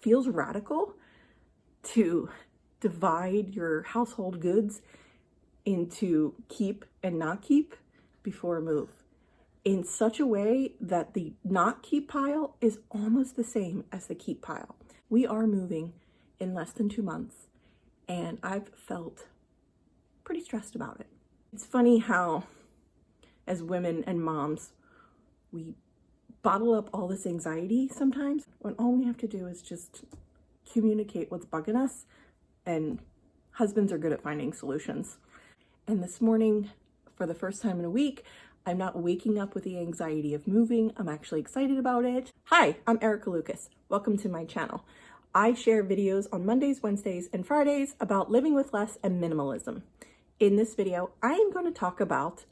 feels radical to divide your household goods into keep and not keep before a move in such a way that the not keep pile is almost the same as the keep pile. We are moving in less than 2 months, and I've felt pretty stressed about it. It's funny how, as women and moms, we bottle up all this anxiety sometimes when all we have to do is just communicate what's bugging us, and husbands are good at finding solutions. And this morning, for the first time in a week, I'm not waking up with the anxiety of moving. I'm actually excited about it. Hi, I'm Erica Lucas. Welcome to my channel. I share videos on Mondays, Wednesdays, and Fridays about living with less and minimalism. In this video, I am going to talk about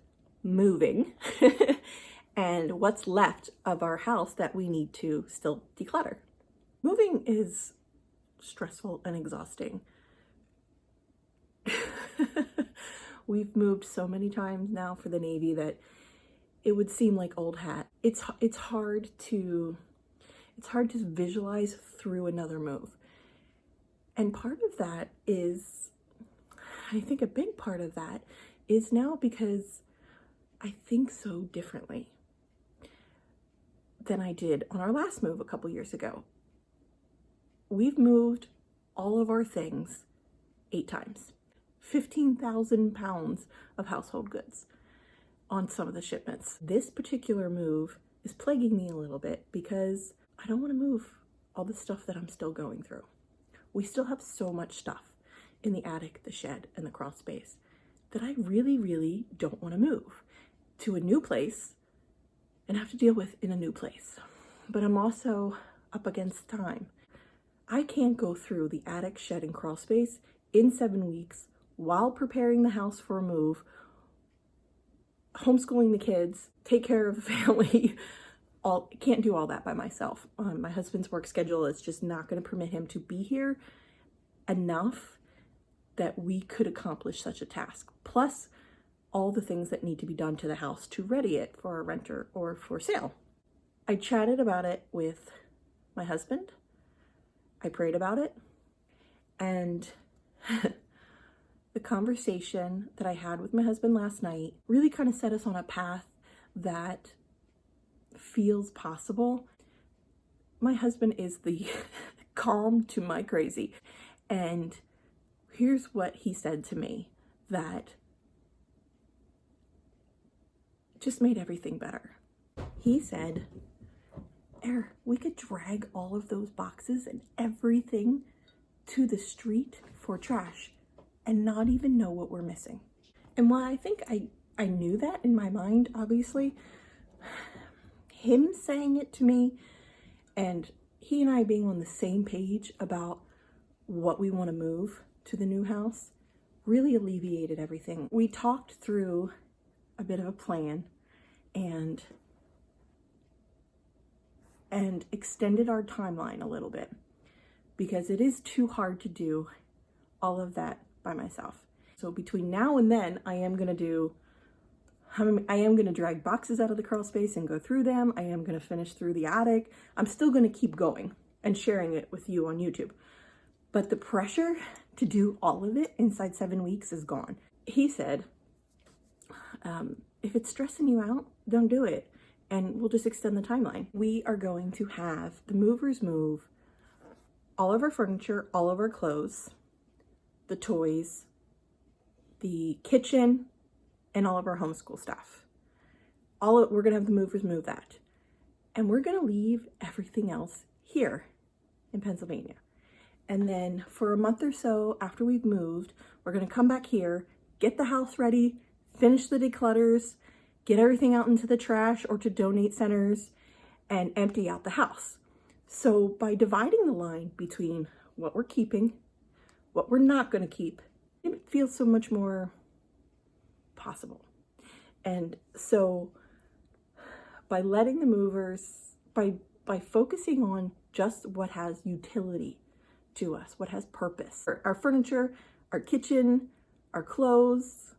moving and what's left of our house that we need to still declutter. Moving is stressful and exhausting. We've moved so many times now for the Navy that it would seem like old hat. It's hard to visualize through another move. And part of that is, I think a big part of that is now because I think so differently than I did on our last move a couple years ago. We've moved all of our things 8 times. 15,000 pounds of household goods on some of the shipments. This particular move is plaguing me a little bit because I don't want to move all the stuff that I'm still going through. We still have so much stuff in the attic, the shed, and the crawl space that I really, really don't want to move to a new place and have to deal with in a new place. But I'm also up against time. I can't go through the attic, shed, and crawl space in 7 weeks while preparing the house for a move, homeschooling the kids, take care of the family. Can't do all that by myself. My husband's work schedule is just not going to permit him to be here enough that we could accomplish such a task. Plus all the things that need to be done to the house to ready it for a renter or for sale. I chatted about it with my husband. I prayed about it, and the conversation that I had with my husband last night really kind of set us on a path that feels possible. My husband is the calm to my crazy. And here's what he said to me that just made everything better. He said, we could drag all of those boxes and everything to the street for trash and not even know what we're missing. And while I think I knew that in my mind, obviously, him saying it to me and he and I being on the same page about what we want to move to the new house really alleviated everything. We talked through a bit of a plan and extended our timeline a little bit because it is too hard to do all of that by myself. So between now and then, I am going to drag boxes out of the crawl space and go through them. I am going to finish through the attic. I'm still going to keep going and sharing it with you on YouTube. But the pressure to do all of it inside 7 weeks is gone. He said, if it's stressing you out, don't do it. And we'll just extend the timeline. We are going to have the movers move all of our furniture, all of our clothes, the toys, the kitchen, and all of our homeschool stuff. We're gonna have the movers move that. And we're gonna leave everything else here in Pennsylvania. And then for a month or so after we've moved, we're gonna come back here, get the house ready, finish the declutters, get everything out into the trash or to donate centers, and empty out the house. So by dividing the line between what we're keeping, what we're not going to keep, it feels so much more possible. And so by letting the movers, by focusing on just what has utility to us, what has purpose, our furniture, our kitchen, our clothes,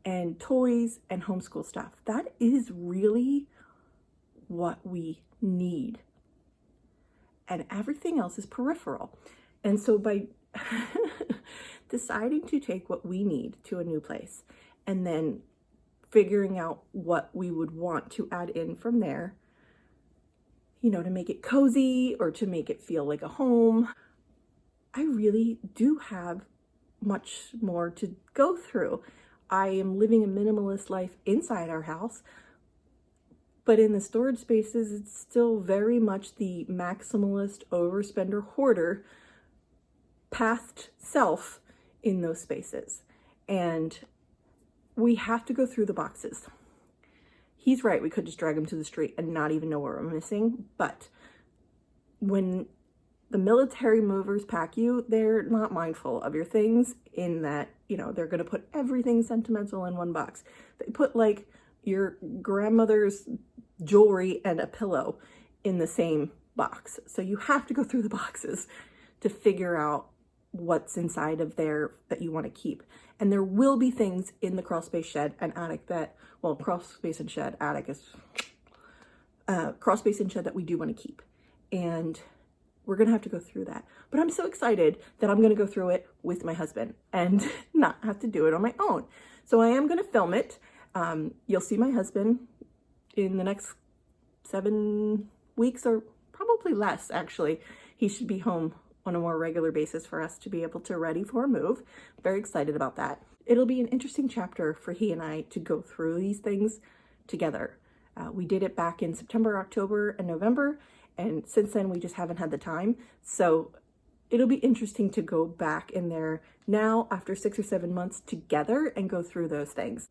and toys and homeschool stuff, that is really what we need. and everything else is peripheral. And so by deciding to take what we need to a new place and then figuring out what we would want to add in from there, you know, to make it cozy or to make it feel like a home, I really do have much more to go through. I am living a minimalist life inside our house, but in the storage spaces, it's still very much the maximalist, overspender, hoarder past self in those spaces. And we have to go through the boxes. He's right, we could just drag them to the street and not even know what we're missing. But when the military movers pack you, they're not mindful of your things in that, you know, they're going to put everything sentimental in one box. They put like your grandmother's jewelry and a pillow in the same box. So you have to go through the boxes to figure out what's inside of there that you want to keep. And there will be things in the crawl space shed and attic that, well, crawl space and shed, attic is crawl space and shed that we do want to keep. And we're going to have to go through that. But I'm so excited that I'm going to go through it with my husband and not have to do it on my own. So I am going to film it. You'll see my husband in the next 7 weeks, or probably less, actually. He should be home on a more regular basis for us to be able to ready for a move. Very excited about that. It'll be an interesting chapter for he and I to go through these things together. We did it back in September, October, and November, and since then we just haven't had the time. So it'll be interesting to go back in there now after 6 or 7 months together and go through those things.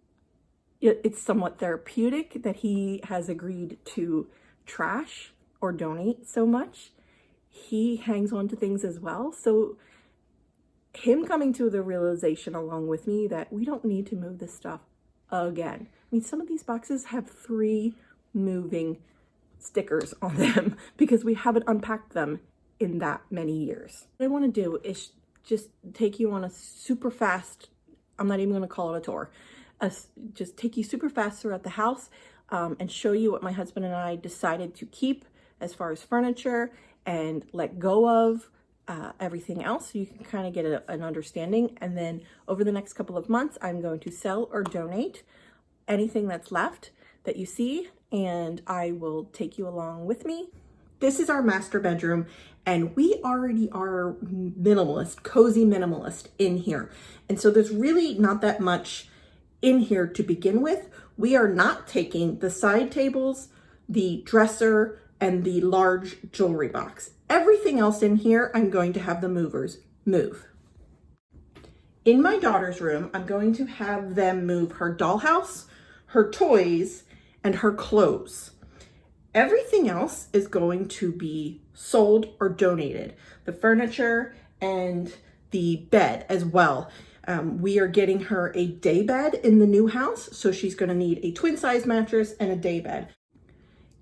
It's somewhat therapeutic that he has agreed to trash or donate so much. He hangs on to things as well. So him coming to the realization along with me that we don't need to move this stuff again. I mean, some of these boxes have 3 moving stickers on them because we haven't unpacked them in that many years. What I want to do is just take you on a super fast, I'm not even going to call it a tour, just take you super fast throughout the house and show you what my husband and I decided to keep as far as furniture and let go of everything else, so you can kind of get an understanding. And then over the next couple of months, I'm going to sell or donate anything that's left that you see, and I will take you along with me. This is our master bedroom, and we already are minimalist, cozy minimalist in here. And so there's really not that much in here to begin with. We are not taking the side tables, the dresser, and the large jewelry box. Everything else in here, I'm going to have the movers move. In my daughter's room, I'm going to have them move her dollhouse, her toys, and her clothes. Everything else is going to be sold or donated. The furniture and the bed as well. We are getting her a day bed in the new house, so she's going to need a twin size mattress and a day bed.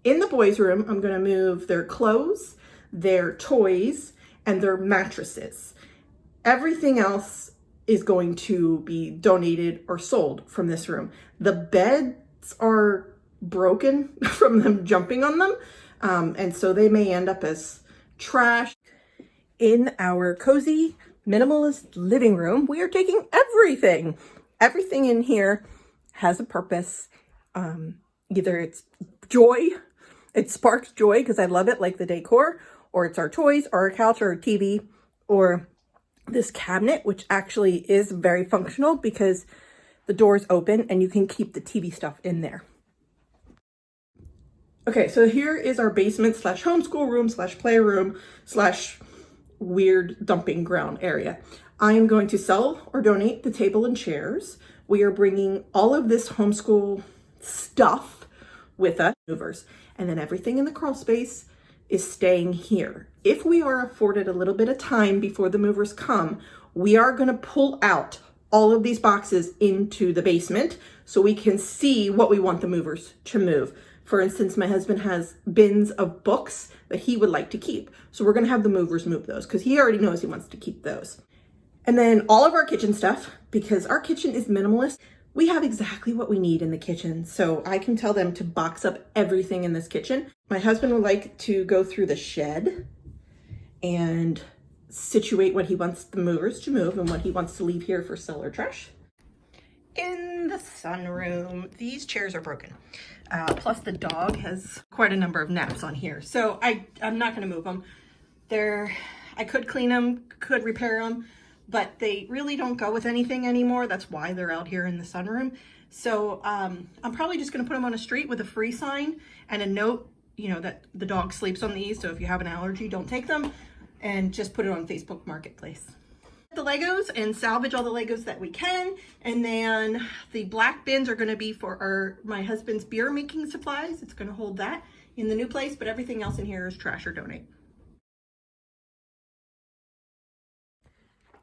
In the boys' room, I'm going to move their clothes, their toys, and their mattresses. Everything else is going to be donated or sold from this room. The beds are broken from them jumping on them, and so they may end up as trash. In our cozy minimalist living room, we are taking everything. Everything in here has a purpose. Either it's joy, it sparks joy because I love it, like the decor, or it's our toys, or our couch, or our TV, or this cabinet, which actually is very functional because the door's open and you can keep the TV stuff in there. Okay, so here is our basement / homeschool room / playroom / weird dumping ground area. I am going to sell or donate the table and chairs. We are bringing all of this homeschool stuff with us, movers, and then everything in the crawl space is staying here. If we are afforded a little bit of time before the movers come, we are going to pull out all of these boxes into the basement so we can see what we want the movers to move. For instance, my husband has bins of books that he would like to keep. So we're going to have the movers move those because he already knows he wants to keep those. And then all of our kitchen stuff, because our kitchen is minimalist, we have exactly what we need in the kitchen. So I can tell them to box up everything in this kitchen. My husband would like to go through the shed and situate what he wants the movers to move and what he wants to leave here for cellar trash. In the sunroom, these chairs are broken. Plus the dog has quite a number of naps on here. So I'm not gonna move them. I could clean them, could repair them, but they really don't go with anything anymore. That's why they're out here in the sunroom. So I'm probably just gonna put them on a street with a free sign and a note, you know, that the dog sleeps on these. So if you have an allergy, don't take them, and just put it on Facebook Marketplace. The Legos and salvage all the Legos that we can. And then the black bins are gonna be for my husband's beer making supplies. It's gonna hold that in the new place, but everything else in here is trash or donate.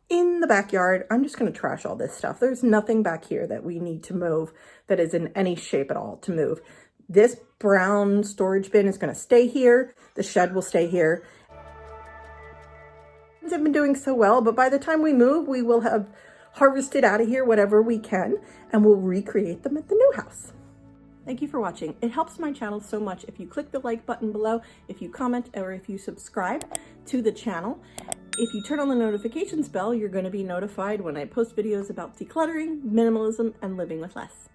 In the backyard, I'm just gonna trash all this stuff. There's nothing back here that we need to move that is in any shape at all to move. This brown storage bin is gonna stay here. The shed will stay here. I've been doing so well, but by the time we move, we will have harvested out of here whatever we can, and we'll recreate them at the new house. Thank you for watching. It helps my channel so much if you click the like button below, if you comment, or if you subscribe to the channel. If you turn on the notifications bell, you're going to be notified when I post videos about decluttering, minimalism, and living with less.